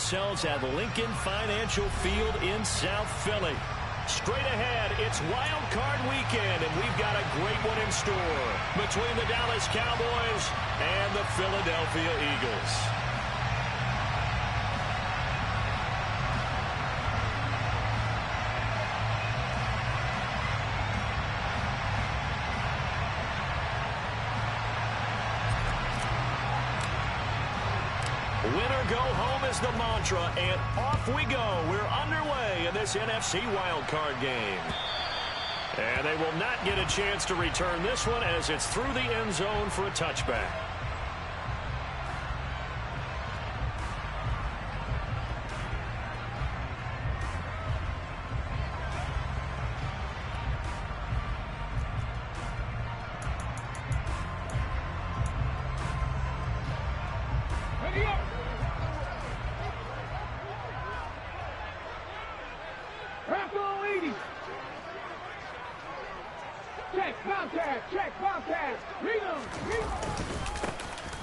ourselves at Lincoln Financial Field in South Philly. Straight ahead, it's Wild Card Weekend, and we've got a great one in store between the Dallas Cowboys and the Philadelphia Eagles. Winner go home is the mantra, and off we go. We're underway in this NFC wildcard game. And they will not get a chance to return this one as it's through the end zone for a touchback.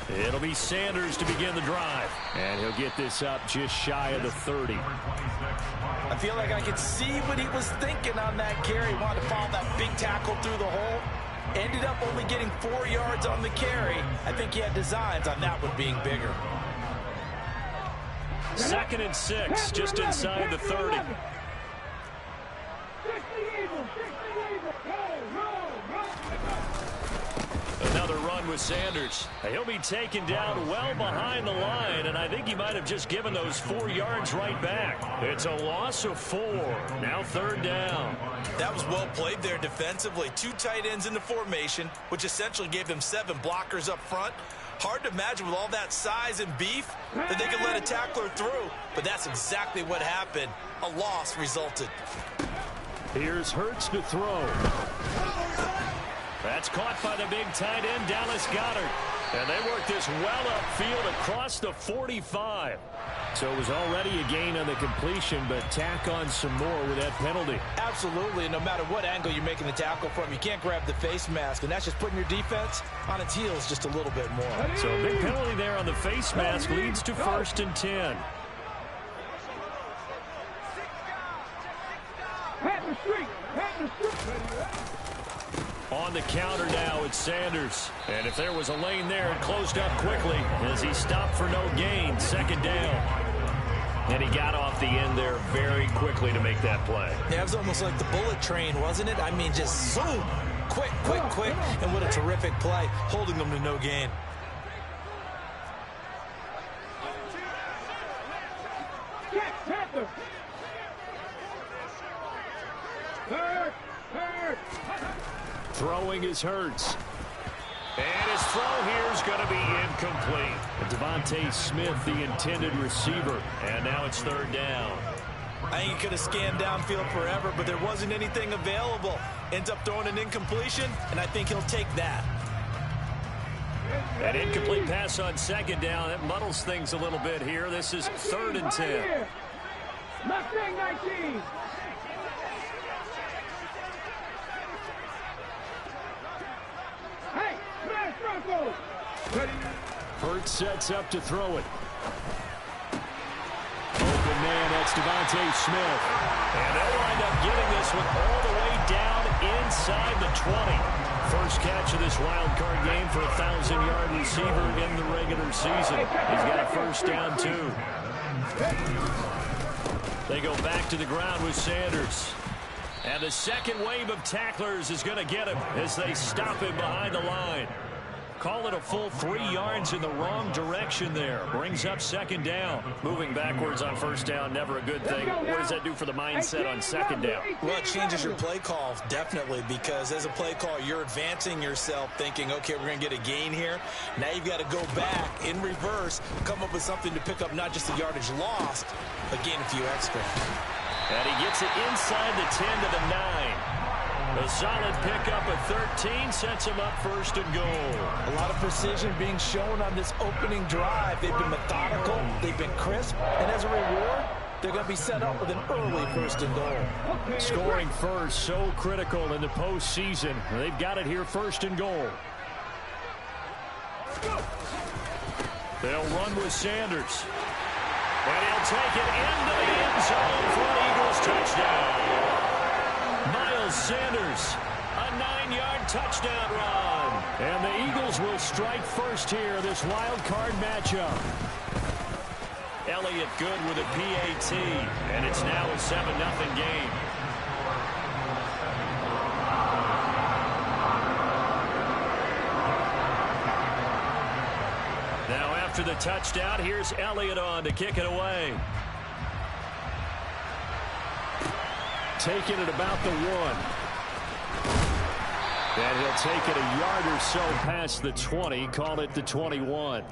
It'll be Sanders to begin the drive. And he'll get this up just shy of the 30. I feel like I could see what he was thinking on that carry. Wanted to follow that big tackle through the hole. Ended up only getting 4 yards on the carry. I think he had designs on that one being bigger. 2nd and 6, just inside the 30. Another run with Sanders. He'll be taken down well behind the line, and I think he might have just given those 4 yards right back. It's a loss of 4. Now 3rd down. That was well played there defensively. 2 tight ends in the formation, which essentially gave them 7 blockers up front. Hard to imagine with all that size and beef that they could let a tackler through, but that's exactly what happened. A loss resulted. Here's Hurts to throw. That's caught by the big tight end, Dallas Goedert. And they work this well upfield across the 45. So it was already a gain on the completion, but tack on some more with that penalty. Absolutely, and no matter what angle you're making the tackle from, you can't grab the face mask, and that's just putting your defense on its heels just a little bit more. So a big penalty there on the face mask leads to 1st and 10. On the counter now, it's Sanders. And if there was a lane there, it closed up quickly as he stopped for no gain. 2nd down. And he got off the end there very quickly to make that play. Yeah, it was almost like the bullet train, wasn't it? I mean, just zoom. Quick, quick, quick. And what a terrific play, holding them to no gain. Throwing is Hurts. And his throw here is going to be incomplete. Devontae Smith, the intended receiver. And now it's 3rd down. I think he could have scanned downfield forever, but there wasn't anything available. Ends up throwing an incompletion, and I think he'll take that. An incomplete pass on 2nd down. That muddles things a little bit here. This is 3rd and 10. Mustang 19. Hurts sets up to throw it. Open man, that's Devontae Smith. And they'll wind up getting this one all the way down inside the 20. First catch of this wild card game for a 1,000-yard receiver in the regular season. He's got a 1st down, too. They go back to the ground with Sanders. And the 2nd wave of tacklers is going to get him as they stop him behind the line. Call it a full 3 yards in the wrong direction there. Brings up 2nd down. Moving backwards on 1st down, never a good thing. What does that do for the mindset on 2nd down? Well, it changes your play call, definitely, because as a play call, you're advancing yourself thinking, okay, we're going to get a gain here. Now you've got to go back in reverse, come up with something to pick up not just the yardage lost, but gain a few extra. And he gets it inside the 10 to the 9. A solid pickup of 13 sets him up 1st and goal. A lot of precision being shown on this opening drive. They've been methodical, they've been crisp, and as a reward, they're going to be set up with an early 1st and goal. Scoring first, so critical in the postseason. They've got it here 1st and goal. They'll run with Sanders. And he'll take it into the end zone for an Eagles touchdown. Miles Sanders, a 9-yard touchdown run. And the Eagles will strike first here, this wild card matchup. Elliott good with a PAT, and it's now a 7-0 game. Now after the touchdown, here's Elliott on to kick it away. Taking it about the 1. And he'll take it a yard or so past the 20, call it the 21.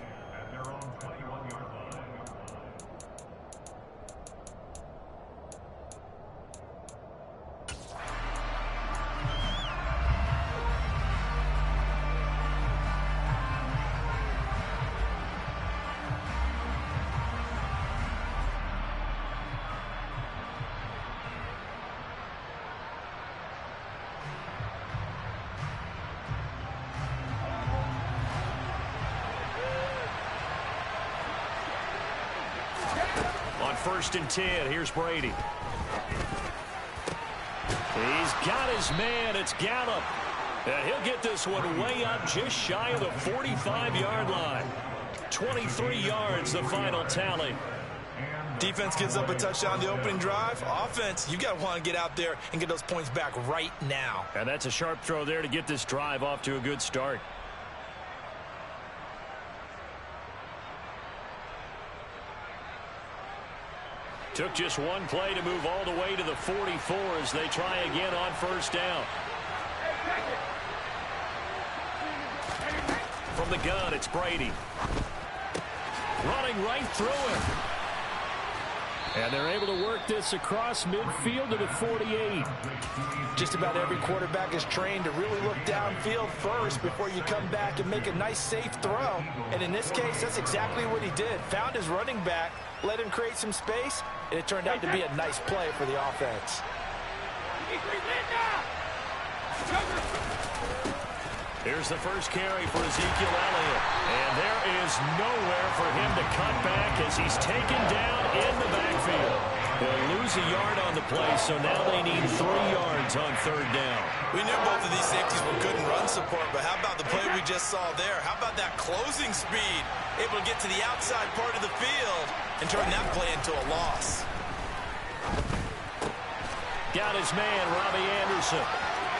First and 10. Here's Brady. He's got his man. It's Gallup. And he'll get this one way up just shy of the 45-yard line. 23 yards, the final tally. Defense gives up a touchdown the opening drive. Offense, you got to want to get out there and get those points back right now. And that's a sharp throw there to get this drive off to a good start. Took just one play to move all the way to the 44 as they try again on first down. From the gun, it's Brady. Running right through him. And they're able to work this across midfield to the 48. Just about every quarterback is trained to really look downfield first before you come back and make a nice, safe throw. And in this case, that's exactly what he did. Found his running back, let him create some space, and it turned out to be a nice play for the offense. Here's the first carry for Ezekiel Elliott. And there is nowhere for him to cut back as he's taken down in the backfield. They'll lose a yard on the play, so now they need 3 yards on third down. We knew both of these safeties were good in run support, but how about the play we just saw there? How about that closing speed? Able to get to the outside part of the field and turn that play into a loss. Got his man, Robbie Anderson.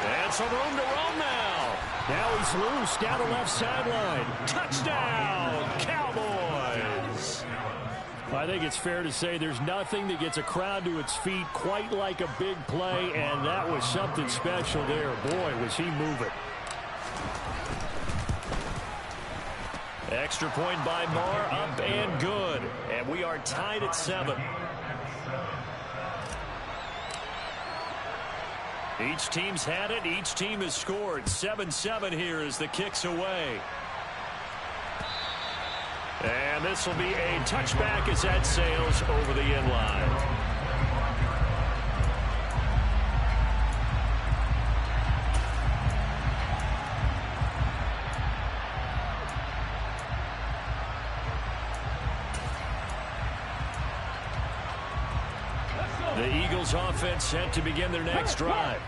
And some room to roam now. Now he's loose down the left sideline. Touchdown, Cowboys. I think it's fair to say there's nothing that gets a crowd to its feet quite like a big play, and that was something special there. Boy, was he moving. Extra point by Marr, up and good. And we are tied at 7. Each team's had it. Each team has scored. 7-7 here as the kick's away. And this will be a touchback as that sails over the end line. The Eagles offense set to begin their next drive.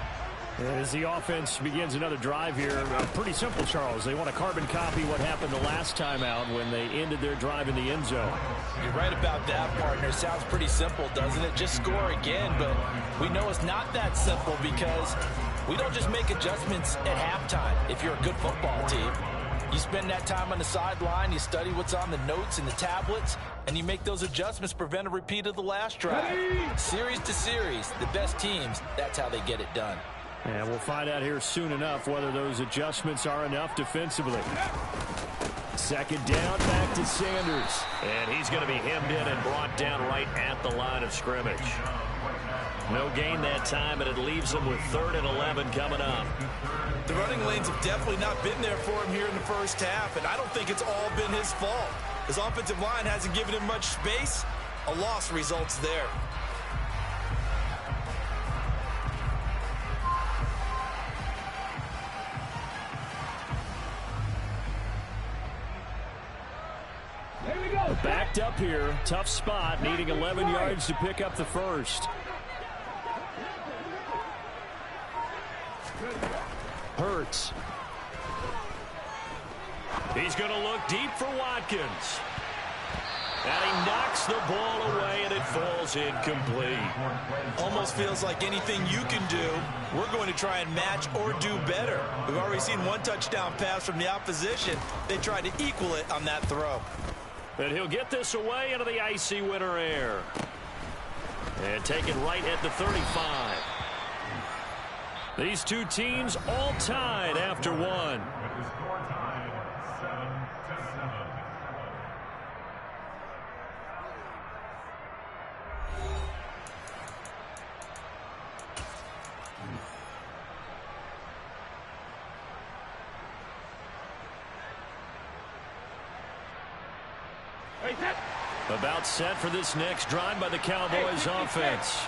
As the offense begins another drive here, pretty simple, Charles. They want to carbon copy what happened the last time out when they ended their drive in the end zone. You're right about that, partner. Sounds pretty simple, doesn't it? Just score again, but we know it's not that simple because we don't just make adjustments at halftime if you're a good football team. You spend that time on the sideline, you study what's on the notes and the tablets, and you make those adjustments to prevent a repeat of the last drive. Series to series, the best teams, that's how they get it done. And we'll find out here soon enough whether those adjustments are enough defensively. Second down, back to Sanders. And he's going to be hemmed in and brought down right at the line of scrimmage. No gain that time, and it leaves them with 3rd and 11 coming up. The running lanes have definitely not been there for him here in the first half, and I don't think it's all been his fault. His offensive line hasn't given him much space. A loss results there. Backed up up here. Tough spot, needing 11 yards to pick up the first. Hurts. He's going to look deep for Watkins. And he knocks the ball away, and it falls incomplete. Almost feels like anything you can do, we're going to try and match or do better. We've already seen one touchdown pass from the opposition. They tried to equal it on that throw. And he'll get this away into the icy winter air. And take it right at the 35. These two teams all tied after one. About set for this next drive by the Cowboys offense.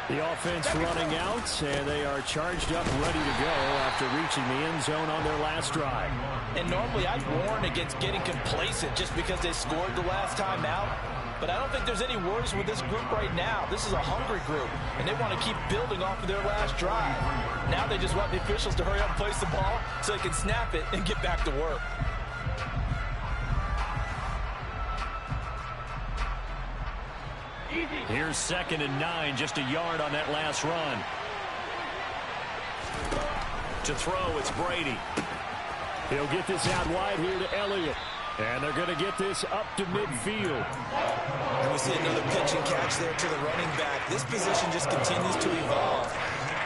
The offense running out, and they are charged up, ready to go after reaching the end zone on their last drive. And normally I'd warn against getting complacent just because they scored the last time out. But I don't think there's any worries with this group right now. This is a hungry group, and they want to keep building off of their last drive. Now they just want the officials to hurry up and place the ball so they can snap it and get back to work. Here's 2nd and 9, just a yard on that last run. To throw, it's Brady. He'll get this out wide here to Elliott. And they're going to get this up to midfield. And we see another pitch and catch there to the running back. This position just continues to evolve.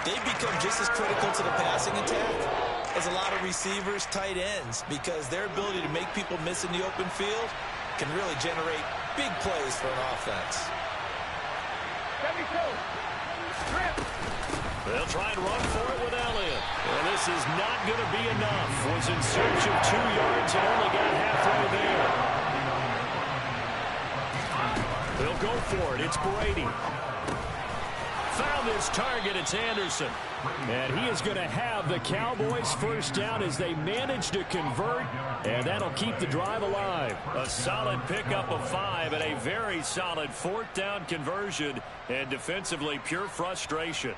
They become just as critical to the passing attack as a lot of receivers, tight ends, because their ability to make people miss in the open field can really generate big plays for an offense. They'll try and run for it with Elliott. And this is not going to be enough. Was in search of 2 yards and only got halfway there. They'll go for it. It's Brady. Found his target. It's Anderson. And he is going to have the Cowboys first down as they manage to convert. And that'll keep the drive alive. A solid pickup of 5 and a very solid 4th down conversion. And defensively, pure frustration.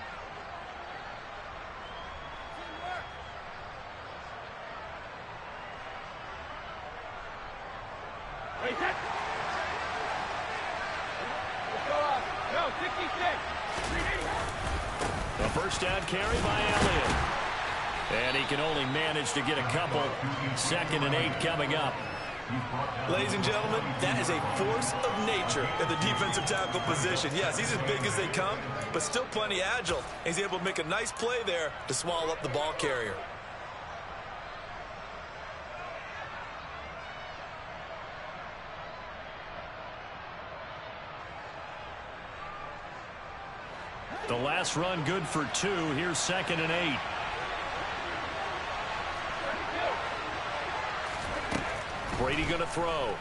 A first down carry by Elliott. And he can only manage to get a couple. 2nd and 8 coming up. Ladies and gentlemen, that is a force of nature in the defensive tackle position. Yes, he's as big as they come, but still plenty agile. He's able to make a nice play there to swallow up the ball carrier. The last run good for 2. Here's 2nd and 8. Brady going to throw.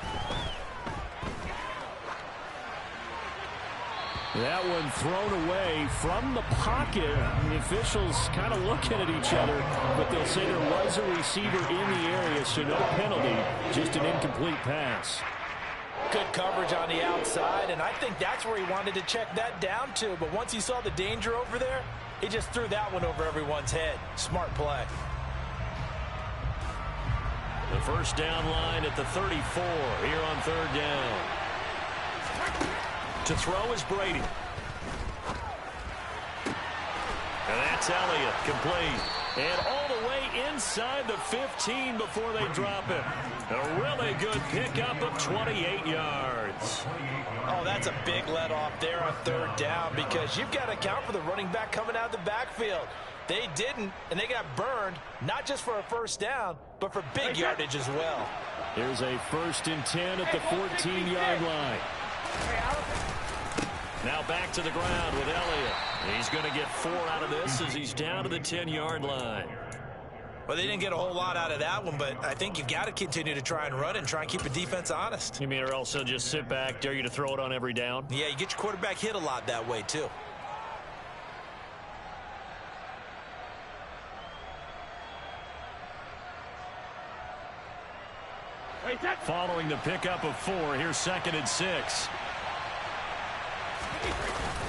That one thrown away from the pocket. The officials kind of looking at each other, but they'll say there was a receiver in the area, so no penalty, just an incomplete pass. Good coverage on the outside, and I think that's where he wanted to check that down to. But once he saw the danger over there, he just threw that one over everyone's head. Smart play. The first down line at the 34 here on 3rd down. To throw is Brady. And that's Elliott, complete. And all the way inside the 15 before they drop him. A really good pickup of 28 yards. Oh, that's a big let off there on 3rd down because you've got to account for the running back coming out of the backfield. They didn't, and they got burned, not just for a first down, but for big yardage as well. Here's a 1st and 10 at the 14-yard line. Now back to the ground with Elliott. He's going to get 4 out of this as he's down to the 10-yard line. Well, they didn't get a whole lot out of that one, but I think you've got to continue to try and run and try and keep the defense honest. You mean or else they'll just sit back, dare you to throw it on every down? Yeah, you get your quarterback hit a lot that way, too. Following the pickup of 4, here's 2nd and 6.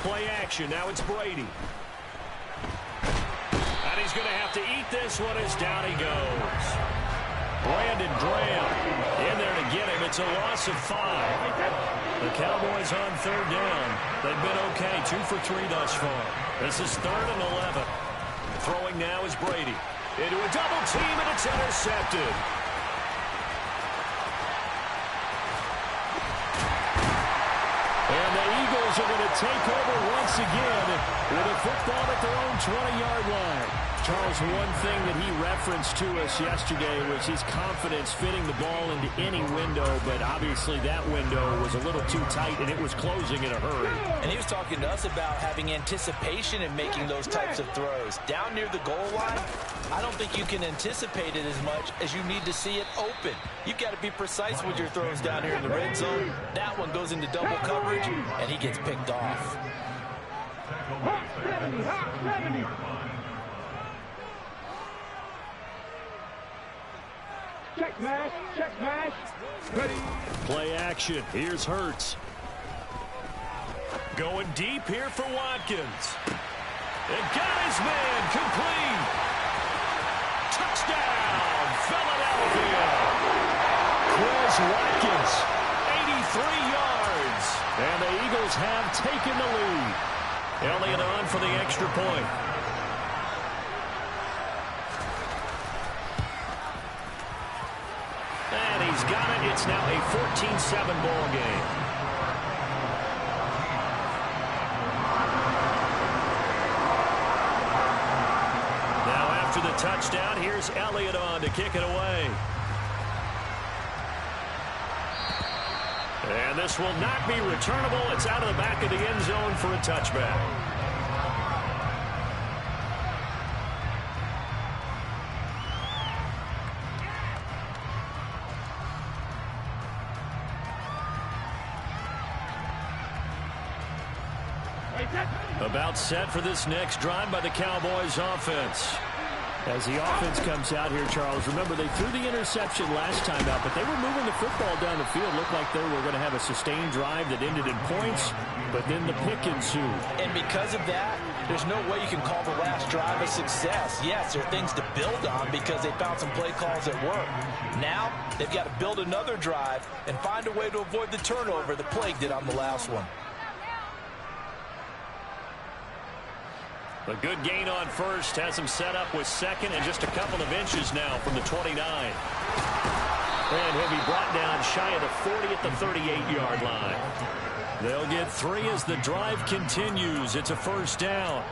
Play action. Now it's Brady. And he's going to have to eat this one as down he goes. Brandon Graham in there to get him. It's a loss of 5. The Cowboys on 3rd down. They've been okay. 2 for 3 thus far. This is 3rd and 11. Throwing now is Brady. Into a double team, and it's intercepted. And the Eagles are going to take over once again with a football at their own 20-yard line. Charles, one thing that he referenced to us yesterday was his confidence fitting the ball into any window, but obviously that window was a little too tight, and it was closing in a hurry. And he was talking to us about having anticipation in making those types of throws. Down near the goal line, I don't think you can anticipate it as much as you need to see it open. You've got to be precise with your throws down here in the red zone. That one goes into double coverage, and he gets picked off. 70. Check mash. Ready. Play action. Here's Hurts. Going deep here for Watkins. And got his man complete. Touchdown, Philadelphia. Chris Watkins, 83 yards. And the Eagles have taken the lead. Elliott on for the extra point. And he's got it. It's now a 14-7 ball game. Now after the touchdown, here's Elliott on to kick it away. And this will not be returnable. It's out of the back of the end zone for a touchback. About set for this next drive by the Cowboys offense. As the offense comes out here, Charles, remember they threw the interception last time out, but they were moving the football down the field. Looked like they were going to have a sustained drive that ended in points, but then the pick ensued. And because of that, there's no way you can call the last drive a success. Yes, there are things to build on because they found some play calls that work. Now, they've got to build another drive and find a way to avoid the turnover the plague did on the last one. A good gain on first has him set up with 2nd and just a couple of inches now from the 29. And he'll be brought down shy of the 40 at the 38-yard line. They'll get 3 as the drive continues. It's a first down.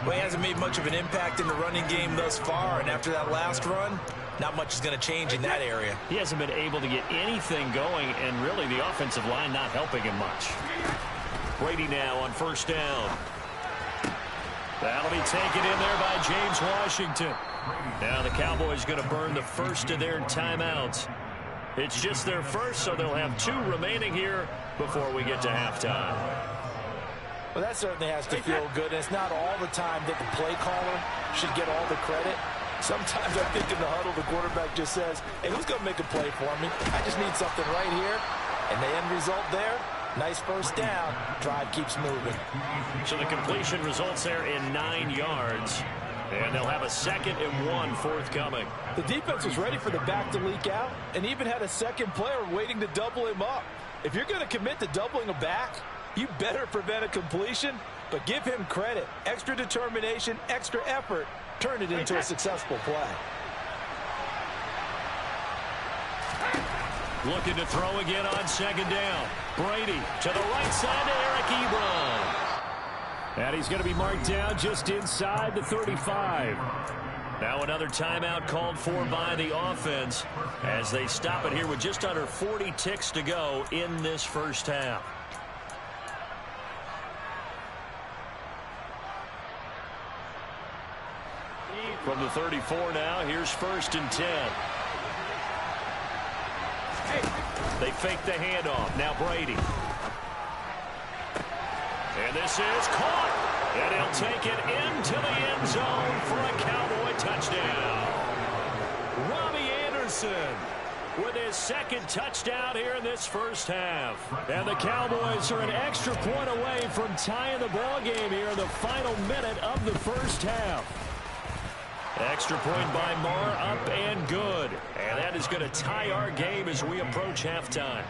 Well, he hasn't made much of an impact in the running game thus far, and after that last run, not much is going to change in that area. He hasn't been able to get anything going, and really the offensive line not helping him much. Brady now on first down. That'll be taken in there by James Washington. Now the Cowboys going to burn the first of their timeouts. It's just their first, so they'll have 2 remaining here before we get to halftime. Well, that certainly has to feel good, and it's not all the time that the play caller should get all the credit. Sometimes I think in the huddle, the quarterback just says, hey, who's going to make a play for me? I just need something right here. And the end result there, nice first down. Drive keeps moving. So the completion results there in 9 yards. And they'll have a 2nd and 1 forthcoming. The defense was ready for the back to leak out and even had a second player waiting to double him up. If you're going to commit to doubling a back, you better prevent a completion, but give him credit. Extra determination, extra effort, turned it into a successful play. Looking to throw again on 2nd down. Brady to the right side to Eric Ebron. And he's going to be marked down just inside the 35. Now another timeout called for by the offense as they stop it here with just under 40 ticks to go in this first half. From the 34 now, here's 1st and 10. They fake the handoff. Now Brady. And this is caught. And he'll take it into the end zone for a Cowboy touchdown. Robbie Anderson with his second touchdown here in this first half. And the Cowboys are an extra point away from tying the ball game here in the final minute of the first half. Extra point by Marr, up and good. And that is going to tie our game as we approach halftime.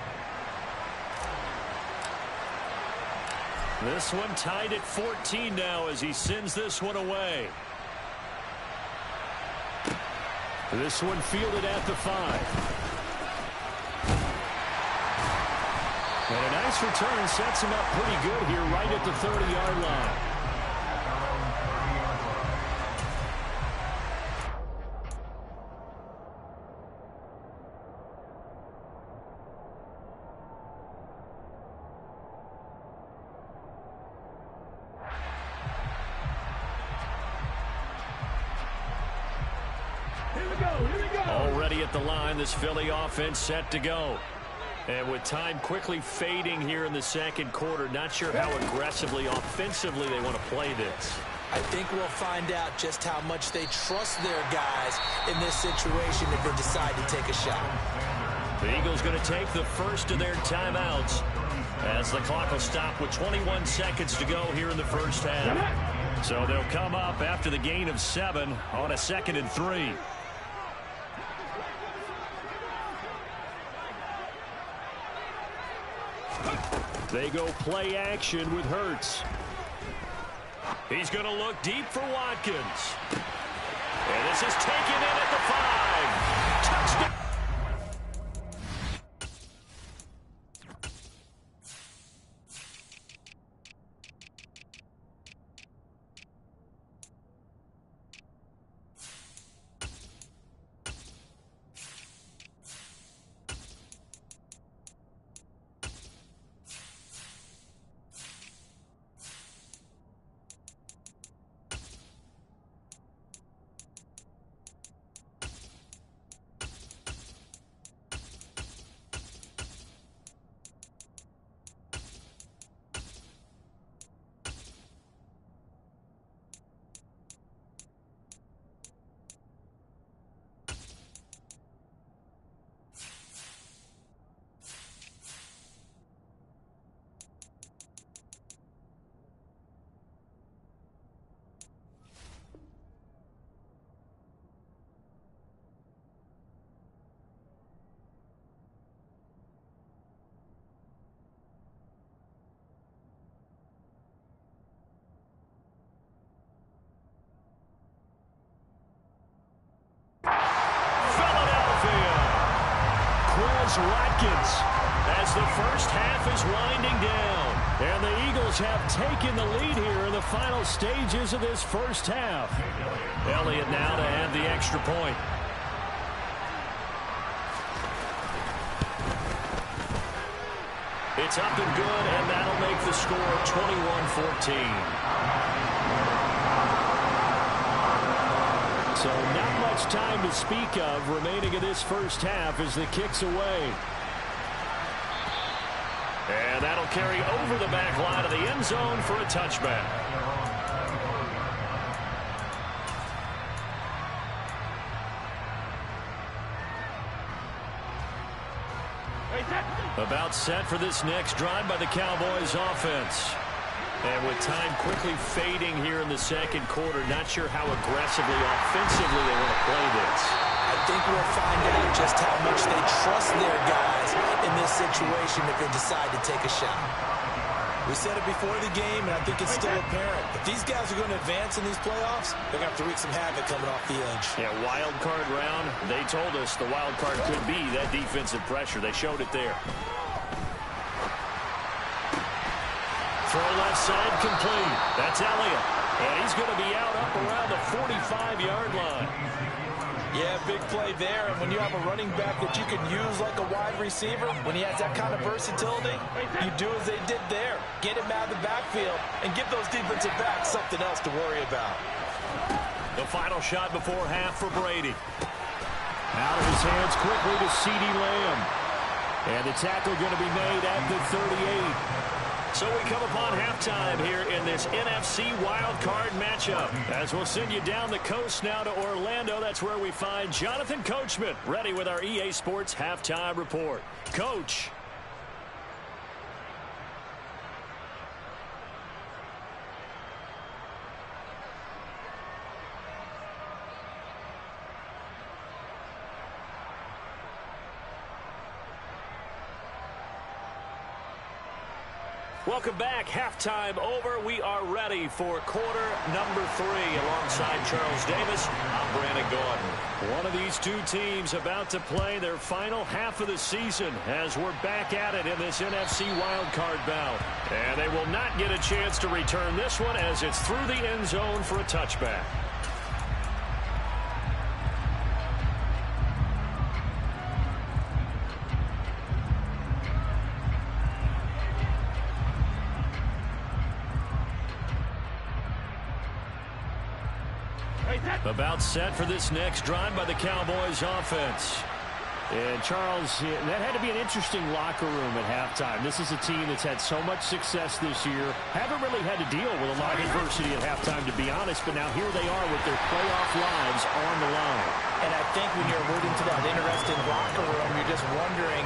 This one tied at 14 now as he sends this one away. This one fielded at the 5. And a nice return sets him up pretty good here right at the 30-yard line. Already at the line, this Philly offense set to go. And with time quickly fading here in the second quarter, not sure how aggressively, offensively they want to play this. I think we'll find out just how much they trust their guys in this situation if they decide to take a shot. The Eagles going to take the first of their timeouts as the clock will stop with 21 seconds to go here in the first half. So they'll come up after the gain of 7 on a 2nd and 3. They go play action with Hurts. He's going to look deep for Watkins. And this is taken in at the 5. Touchdown. Watkins as the first half is winding down. And the Eagles have taken the lead here in the final stages of this first half. Elliott now to add the extra point. It's up and good, and that'll make the score 21-14. So not much time to speak of remaining in this first half as the kick's away. And that'll carry over the back line of the end zone for a touchback. About set for this next drive by the Cowboys offense. And with time quickly fading here in the second quarter, not sure how aggressively, offensively they want to play this. I think we'll find out just how much they trust their guys in this situation if they decide to take a shot. We said it before the game, and I think it's still apparent. If these guys are going to advance in these playoffs, they're going to have to wreak some havoc coming off the edge. Yeah, wild card round. They told us the wild card could be that defensive pressure. They showed it there. Throw left side complete. That's Elliott. And he's going to be out up around the 45-yard line. Yeah, big play there. And when you have a running back that you can use like a wide receiver, when he has that kind of versatility, you do as they did there. Get him out of the backfield and give those defensive backs something else to worry about. The final shot before half for Brady. Out of his hands quickly to CeeDee Lamb. And the tackle going to be made at the 38. So we come upon halftime here in this NFC wildcard matchup. As we'll send you down the coast now to Orlando, that's where we find Jonathan Coachman, ready with our EA Sports Halftime Report. Coach. Welcome back. Halftime over. We are ready for quarter number 3. Alongside Charles Davis, I'm Brandon Gordon. One of these two teams about to play their final half of the season as we're back at it in this NFC wildcard bout. And they will not get a chance to return this one as it's through the end zone for a touchback. About set for this next drive by the Cowboys offense. And Charles, that had to be an interesting locker room at halftime. This is a team that's had so much success this year. Haven't really had to deal with a lot of adversity at halftime, to be honest. But now here they are with their playoff lives on the line. And I think when you're alluding to that interesting locker room, you're just wondering,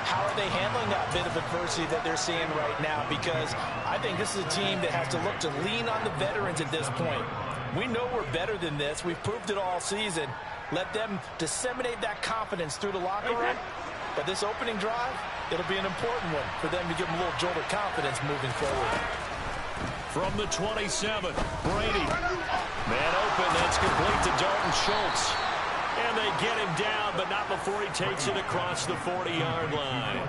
how are they handling that bit of adversity that they're seeing right now? Because I think this is a team that has to look to lean on the veterans at this point. We know we're better than this. We've proved it all season. Let them disseminate that confidence through the locker room. But this opening drive, it'll be an important one for them to give them a little jolt of confidence moving forward. From the 27, Brady. Man open, that's complete to Dalton Schultz. And they get him down, but not before he takes it across the 40-yard line.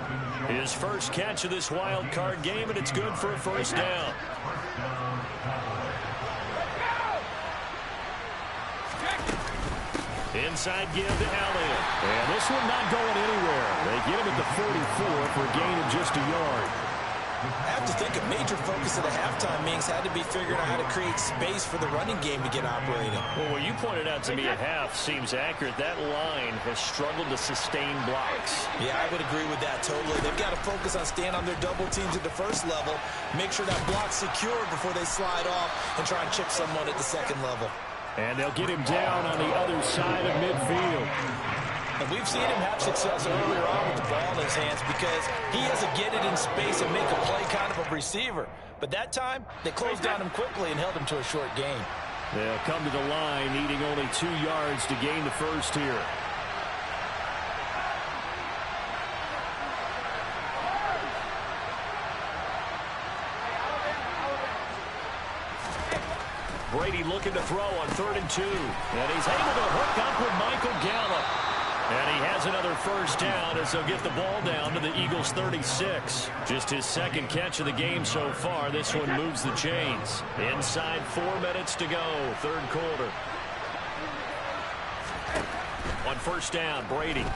His first catch of this wild card game, and it's good for a first down. Inside give to Elliott. And this one not going anywhere. They get him at the 44 for a gain of just a yard. I have to think a major focus of the halftime meetings had to be figuring out how to create space for the running game to get operating. Well, what you pointed out to me at half seems accurate. That line has struggled to sustain blocks. Yeah, I would agree with that totally. They've got to focus on staying on their double teams at the first level, make sure that block's secured before they slide off and try and chip someone at the second level. And they'll get him down on the other side of midfield. And we've seen him have success earlier on with the ball in his hands because he has to get it in space and make a play kind of a receiver. But that time, they closed down him quickly and held him to a short gain. They'll come to the line needing only 2 yards to gain the first here. Brady looking to throw on 3rd and 2. And he's able to hook up with Michael Gallup. And he has another first down as they'll get the ball down to the Eagles' 36. Just his second catch of the game so far. This one moves the chains. Inside 4 minutes to go, 3rd quarter. On first down, Brady.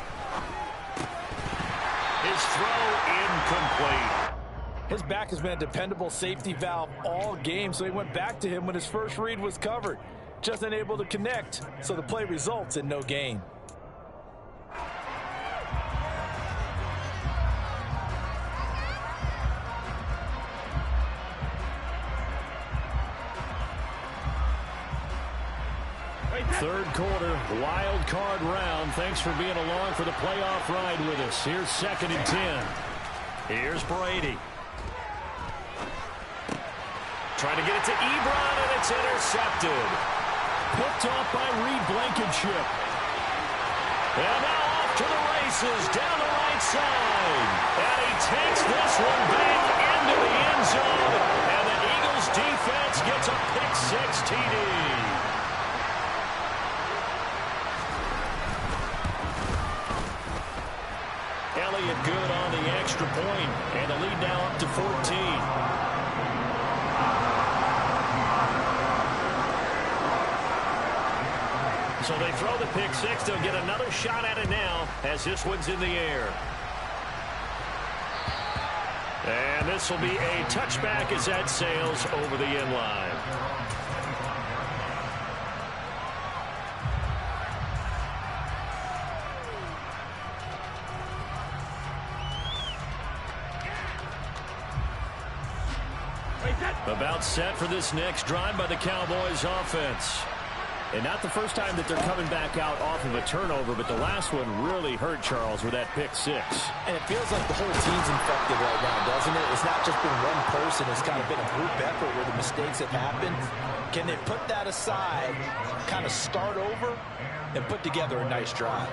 His throw incomplete. His back has been a dependable safety valve all game, so he went back to him when his first read was covered. Just unable to connect, so the play results in no gain. Third quarter, wild card round. Thanks for being along for the playoff ride with us. Here's 2nd and 10. Here's Brady. Trying to get it to Ebron, and it's intercepted. Picked off by Reed Blankenship. And now off to the races, down the right side. And he takes this one back into the end zone. And the Eagles defense gets a pick-6 TD. Elliott good on the extra point, and the lead now up to 14. So they throw the pick-6. They'll get another shot at it now as this one's in the air. And this will be a touchback as that sails over the end line. About set for this next drive by the Cowboys offense. And not the first time that they're coming back out off of a turnover, but the last one really hurt Charles with that pick six. And it feels like the whole team's infected right now, doesn't it? It's not just been one person. It's kind of been a group effort where the mistakes have happened. Can they put that aside, kind of start over, and put together a nice drive?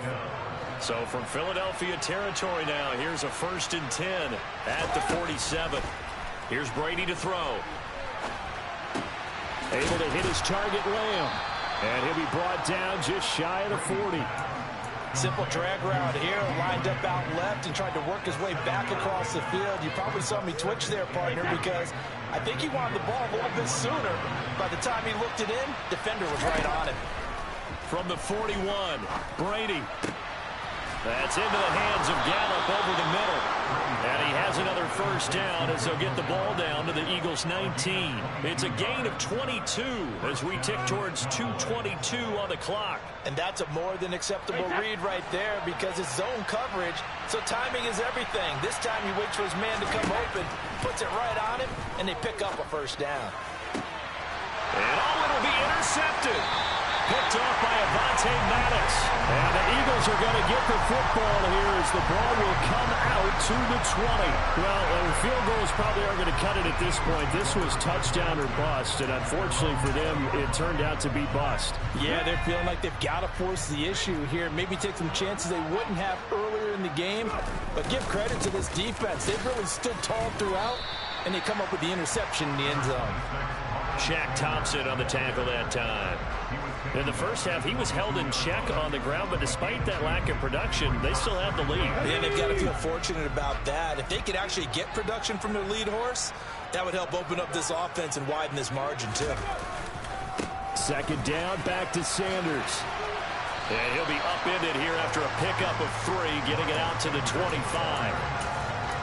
So from Philadelphia territory now, here's a 1st and 10 at the 47. Here's Brady to throw. Able to hit his target, Lamb. And he'll be brought down just shy of the 40. Simple drag route here, lined up out left and tried to work his way back across the field. You probably saw me twitch there, partner, because I think he wanted the ball a little bit sooner. By the time he looked it in, defender was right on him. From the 41, Brady. That's into the hands of Gallup over the middle. And he has another first down as they'll get the ball down to the Eagles' 19. It's a gain of 22 as we tick towards 2:22 on the clock. And that's a more than acceptable read right there because it's zone coverage, so timing is everything. This time he waits for his man to come open, puts it right on him, and they pick up a first down. And it'll be intercepted. Picked off by Avonte Maddox. And the Eagles are going to get the football here as the ball will come out to the 20. Well, field goals probably aren't going to cut it at this point. This was touchdown or bust, and unfortunately for them, it turned out to be bust. Yeah, they're feeling like they've got to force the issue here. Maybe take some chances they wouldn't have earlier in the game. But give credit to this defense. They've really stood tall throughout, and they come up with the interception in the end zone. Shaq Thompson on the tackle that time. In the first half, he was held in check on the ground, but despite that lack of production, they still have the lead. Yeah, they've got to feel fortunate about that. If they could actually get production from their lead horse, that would help open up this offense and widen this margin, too. Second down, back to Sanders. And he'll be upended here after a pickup of 3, getting it out to the 25.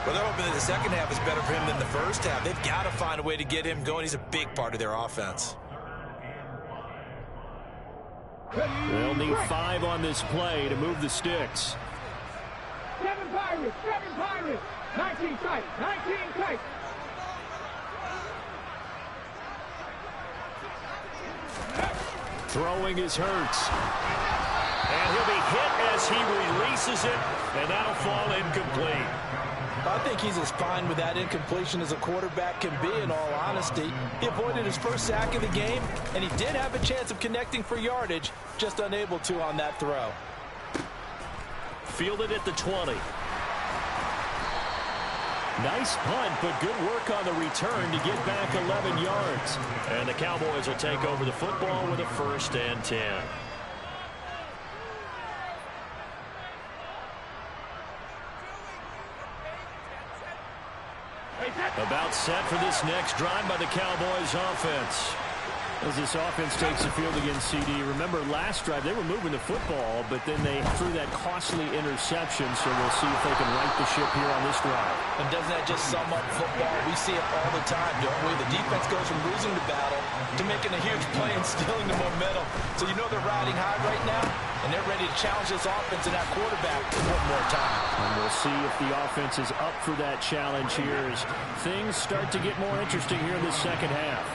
Well, they're hoping that the second half is better for him than the first half. They've got to find a way to get him going. He's a big part of their offense. They'll need 5 on this play to move the sticks. 7 Pirates, 19 tight, 19 tight. Throwing is Hurts. And he'll be hit as he releases it, and that'll fall incomplete. I think he's as fine with that incompletion as a quarterback can be, in all honesty. He avoided his first sack of the game, and he did have a chance of connecting for yardage, just unable to on that throw. Fielded at the 20. Nice punt, but good work on the return to get back 11 yards. And the Cowboys will take over the football with a 1st and 10. About set for this next drive by the Cowboys offense. As this offense takes the field against CD. Remember, last drive, they were moving the football, but then they threw that costly interception, so we'll see if they can right the ship here on this drive. And doesn't that just sum up football? We see it all the time, don't we? The defense goes from losing the battle to making a huge play and stealing the momentum. So you know they're riding high right now, and they're ready to challenge this offense and that quarterback one more time. And we'll see if the offense is up for that challenge here as things start to get more interesting here in the second half.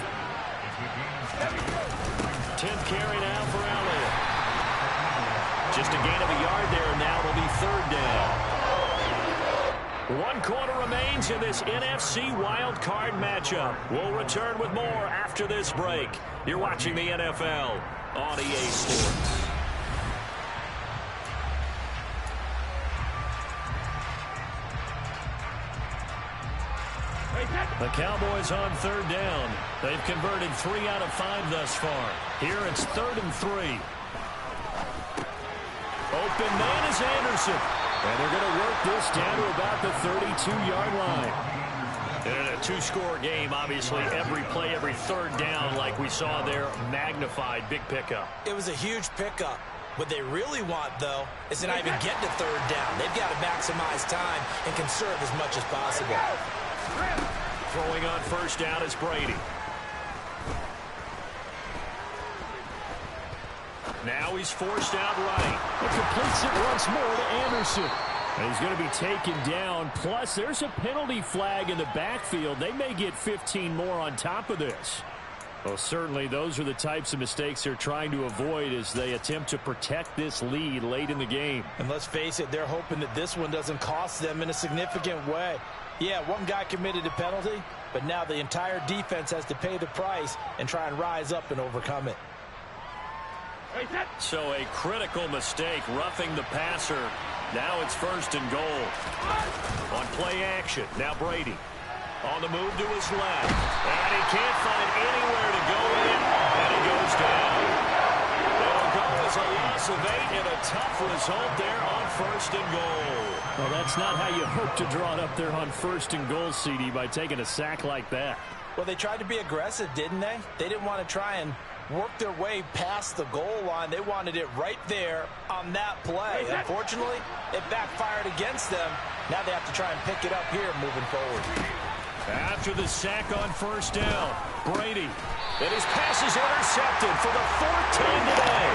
10th carry now for Elliott. Just a gain of a yard there, and now it'll be 3rd down. 1 quarter remains in this NFC Wild Card matchup. We'll return with more after this break. You're watching the NFL on EA Sports. The Cowboys on 3rd down. They've converted 3 out of 5 thus far. Here it's 3rd and 3. Open man is Anderson. And they're going to work this down to about the 32-yard line. And in a 2-score game, obviously, every play, every 3rd down, like we saw there, magnified. Big pickup. It was a huge pickup. What they really want, though, is to not even get to 3rd down. They've got to maximize time and conserve as much as possible. Throwing on 1st down is Brady. Now he's forced out right. It completes it once more to Anderson. And he's going to be taken down. Plus, there's a penalty flag in the backfield. They may get 15 more on top of this. Well, certainly those are the types of mistakes they're trying to avoid as they attempt to protect this lead late in the game. And let's face it, they're hoping that this one doesn't cost them in a significant way. Yeah, one guy committed a penalty, but now the entire defense has to pay the price and try and rise up and overcome it. So a critical mistake, roughing the passer. Now it's 1st and goal. On play action, now Brady. On the move to his left. And he can't find anywhere to go in, and he goes down. It'll go as a loss of 8 and a tough result there on 1st and goal. Well, that's not how you hope to draw it up there on 1st and goal, CD, by taking a sack like that. Well, they tried to be aggressive, didn't they? They didn't want to try and work their way past the goal line. They wanted it right there on that play. Unfortunately, it backfired against them. Now they have to try and pick it up here moving forward. After the sack on 1st down, Brady. And his pass is intercepted for the 4th time today.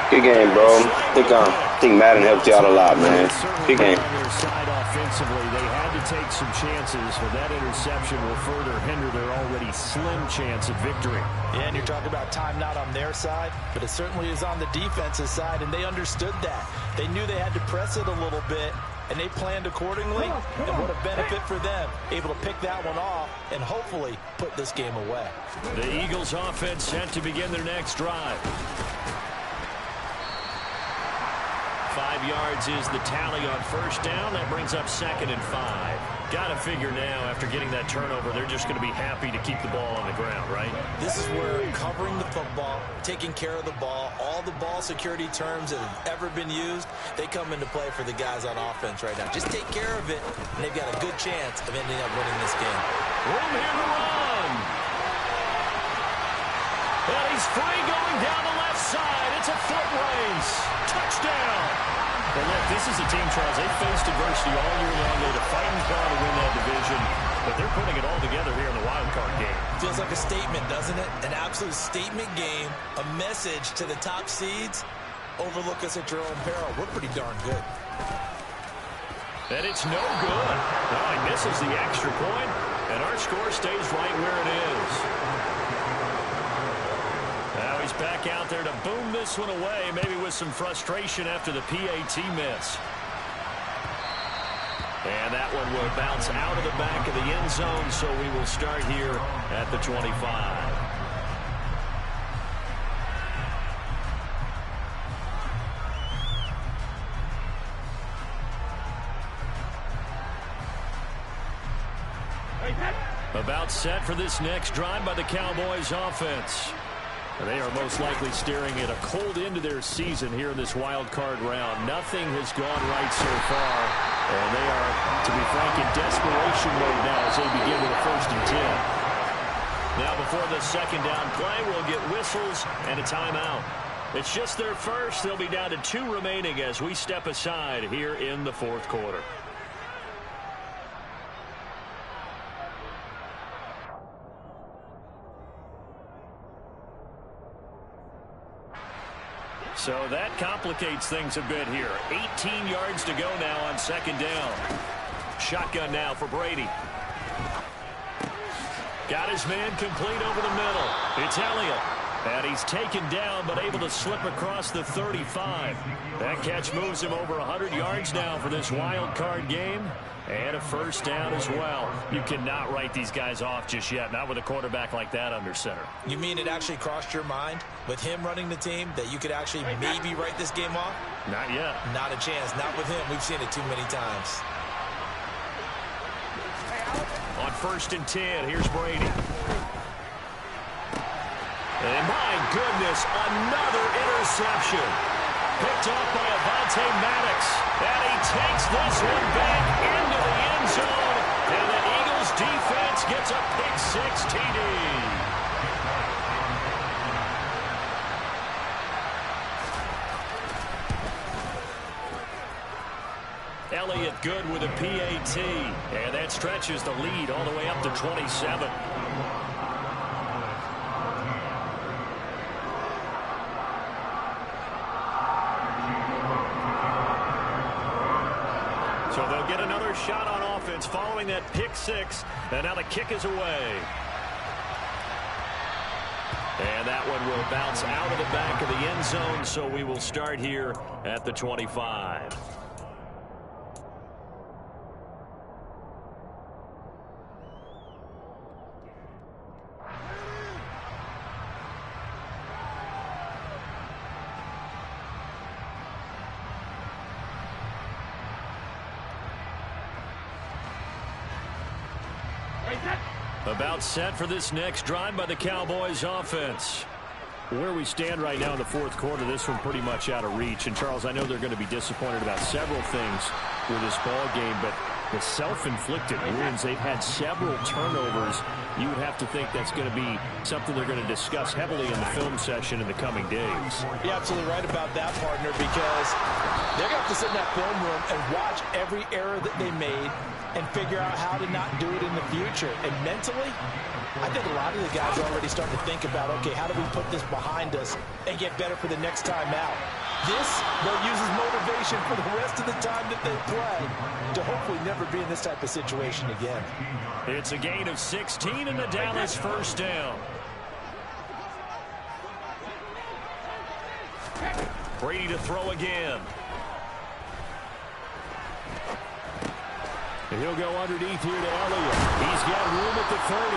Good game, bro. I think Madden helped you out a lot, man. Good game. On their side offensively, they had to take some chances, but that interception will further hinder their already slim chance at victory. Yeah, and you're talking about time not on their side, but it certainly is on the defensive side, and they understood that. They knew they had to press it a little bit, and they planned accordingly, and what a benefit for them, able to pick that one off and hopefully put this game away. The Eagles offense set to begin their next drive. 5 yards is the tally on 1st down. That brings up 2nd and 5. Got to figure now, after getting that turnover, they're just going to be happy to keep the ball on the ground, right? This is where covering the football, taking care of the ball, all the ball security terms that have ever been used, they come into play for the guys on offense right now. Just take care of it, and they've got a good chance of ending up winning this game. Room here to run. And he's free going down the left side. It's a foot race. Touchdown. Well, look, this is a team, Charles. They faced adversity all year long. They had a fighting car to win that division, but they're putting it all together here in the wild card game. Feels like a statement, doesn't it? An absolute statement game, a message to the top seeds. Overlook us at your own peril. We're pretty darn good. And it's no good. Well, he misses the extra point, and our score stays right where it is. Now he's back out there to boom this one away, maybe with some frustration after the PAT miss. And that one will bounce out of the back of the end zone, so we will start here at the 25. About set for this next drive by the Cowboys offense. They are most likely staring at a cold end to their season here in this wild card round. Nothing has gone right so far, and they are, to be frank, in desperation mode now as they begin with a 1st and 10. Now before the 2nd down play, we'll get whistles and a timeout. It's just their first. They'll be down to 2 remaining as we step aside here in the 4th quarter. So that complicates things a bit here. 18 yards to go now on 2nd down. Shotgun now for Brady. Got his man complete over the middle. It's Elliott. And he's taken down, but able to slip across the 35. That catch moves him over 100 yards now for this wild card game. And a 1st down as well. You cannot write these guys off just yet, not with a quarterback like that under center. You mean it actually crossed your mind with him running the team that you could actually maybe write this game off? Not yet. Not a chance. Not with him. We've seen it too many times. On 1st and 10, here's Brady. And my goodness, another interception. Picked off by Avonte Maddox. And he takes this one back into the end zone. And the Eagles defense gets a pick 6 TD. Elliott good with a PAT. And that stretches the lead all the way up to 27. they'll get another shot on offense following that pick six. And now the kick is away. And that one will bounce out of the back of the end zone, so we will start here at the 25. About set for this next drive by the Cowboys offense. Where we stand right now in the fourth quarter, this one pretty much out of reach. And, Charles, I know they're going to be disappointed about several things with this ball game, but the self-inflicted wounds, they've had several turnovers. You would have to think that's going to be something they're going to discuss heavily in the film session in the coming days. You're absolutely right about that, partner, because they're going to have to sit in that film room and watch every error that they made and figure out how to not do it in the future. And mentally, I think a lot of the guys are already starting to think about, okay, how do we put this behind us and get better for the next time out? This, they'll use as motivation for the rest of the time that they play to hopefully never be in this type of situation again. It's a gain of 16 in the Dallas first down. Brady to throw again. And he'll go underneath here to Elliott. He's got room at the 30.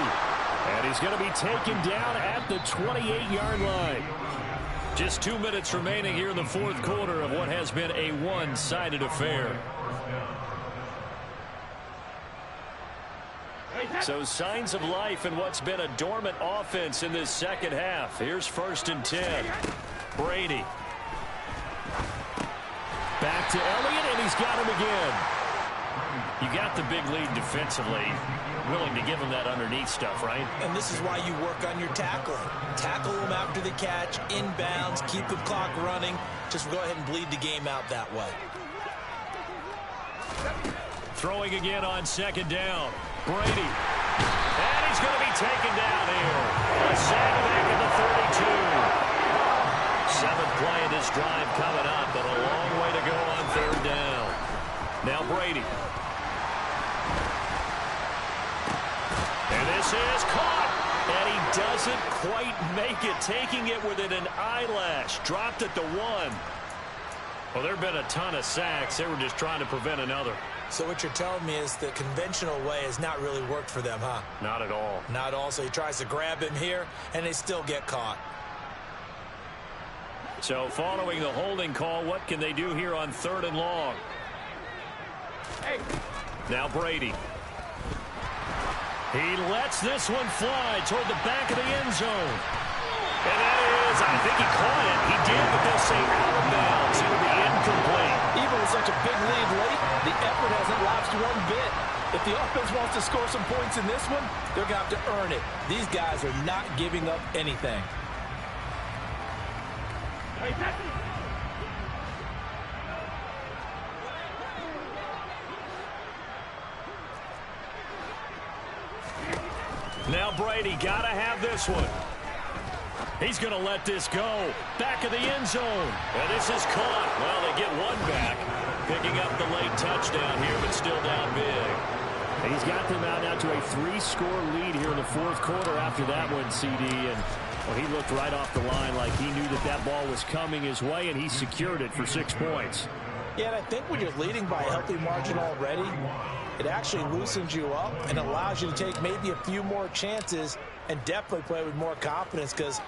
And he's going to be taken down at the 28-yard line. Just 2 minutes remaining here in the fourth quarter of what has been a one-sided affair. So signs of life in what's been a dormant offense in this second half. Here's 1st and 10. Brady. Back to Elliott, and he's got him again. You got the big lead defensively. Willing to give him that underneath stuff, right? And this is why you work on your tackling. Tackle them after the catch, inbounds, keep the clock running. Just go ahead and bleed the game out that way. Throwing again on 2nd down. Brady. And he's going to be taken down here. A sack back at the 32. 7th play of this drive coming up, but a long way to go on 3rd down. Now Brady. And this is caught. And he doesn't quite make it, taking it within an eyelash. Dropped at the 1. Well, there have been a ton of sacks. They were just trying to prevent another. So what you're telling me is the conventional way has not really worked for them, huh? Not at all. Not at all. So he tries to grab him here, and they still get caught. So following the holding call, what can they do here on 3rd and long? Hey. Now Brady. He lets this one fly toward the back of the end zone. And that is, I think he caught it. He did, but they'll say out of bounds. It'll be incomplete. Even with such a big lead late, the effort hasn't lapsed one bit. If the offense wants to score some points in this one, they're going to have to earn it. These guys are not giving up anything. Now Brady got to have this one. He's going to let this go. Back of the end zone. And this is caught. Well, they get one back. Picking up the late touchdown here, but still down big. And he's got them out now to a 3-score lead here in the fourth quarter after that one, CD. And well, he looked right off the line like he knew that that ball was coming his way, and he secured it for 6 points. Yeah, and I think when you're leading by a healthy margin already, it actually loosens you up and allows you to take maybe a few more chances and definitely play with more confidence, because